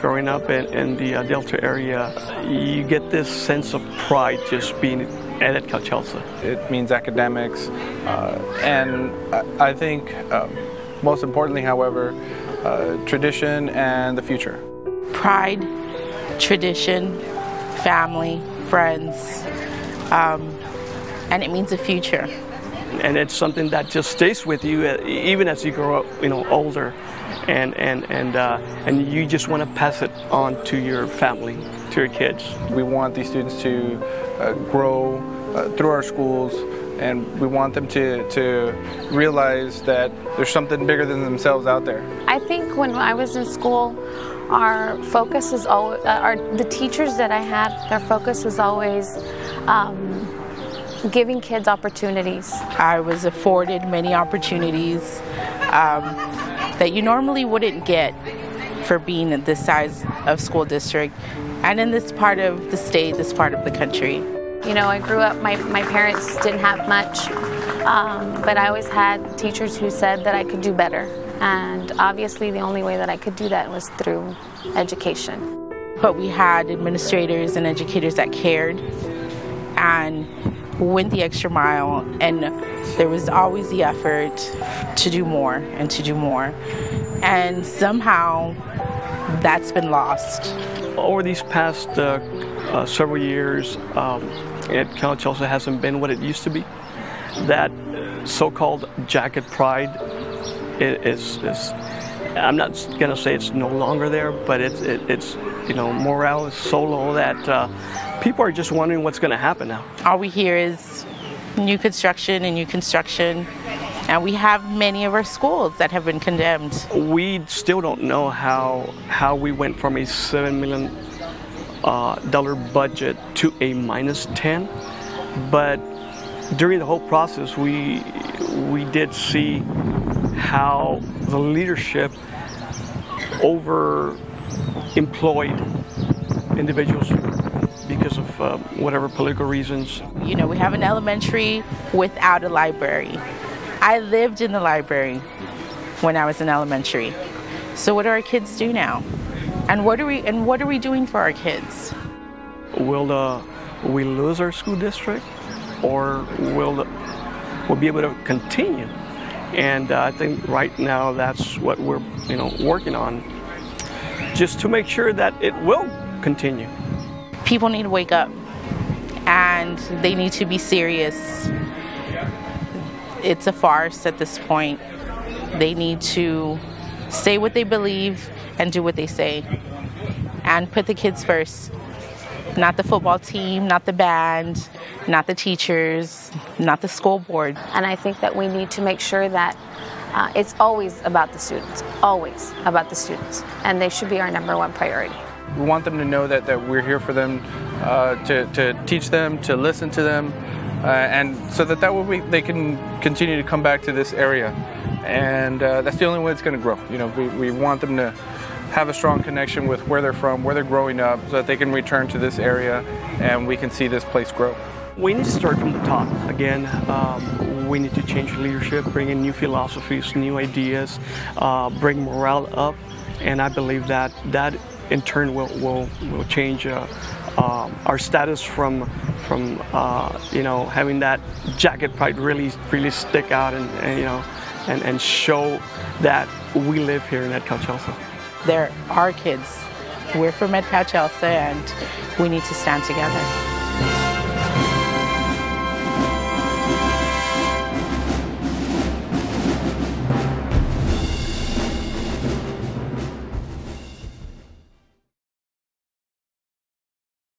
growing up in the Delta area, you get this sense of pride just being at Edcouch-Elsa. It means academics, and I think most importantly, however, tradition and the future. Pride, tradition, family, friends, and it means a future. And it's something that just stays with you even as you grow up, older, and you just want to pass it on to your family, to your kids. We want these students to grow through our schools, and we want them to realize that there's something bigger than themselves out there. I think when I was in school, our focus is always, the teachers that I had, their focus was always giving kids opportunities. I was afforded many opportunities that you normally wouldn't get for being in this size of school district and in this part of the state, this part of the country. I grew up, my parents didn't have much, but I always had teachers who said that I could do better. And obviously the only way that I could do that was through education. But we had administrators and educators that cared and went the extra mile, and there was always the effort to do more and to do more. And somehow that's been lost. Over these past several years, Edcouch-Elsa hasn't been what it used to be. That so-called jacket pride is I'm not gonna say it's no longer there, but it's morale is so low that people are just wondering what's gonna happen now. All we hear is new construction and new construction, and we have many of our schools that have been condemned. We still don't know how we went from a $7 million budget to a -10, but during the whole process we did see how the leadership over-employed individuals because of whatever political reasons. We have an elementary without a library. I lived in the library when I was in elementary. So what do our kids do now? And what are we doing for our kids? Will we lose our school district, or we'll be able to continue? And I think right now that's what we're working on, just to make sure that it will continue. People need to wake up, and they need to be serious. It's a farce at this point. They need to say what they believe and do what they say, and put the kids first. Not the football team, not the band, not the teachers, not the school board. And I think that we need to make sure that it's always about the students, always about the students, and they should be our #1 priority. We want them to know that we're here for them, to teach them, to listen to them, and so that way they can continue to come back to this area. And that's the only way it's going to grow. We want them to have a strong connection with where they're from, where they're growing up, so that they can return to this area and we can see this place grow. We need to start from the top again. We need to change leadership, bring in new philosophies, new ideas, bring morale up, and I believe that in turn will change our status from having that jacket pride really stick out and show that we live here in Edcouch-Elsa. They're our kids. We're from Edcouch-Elsa, and we need to stand together.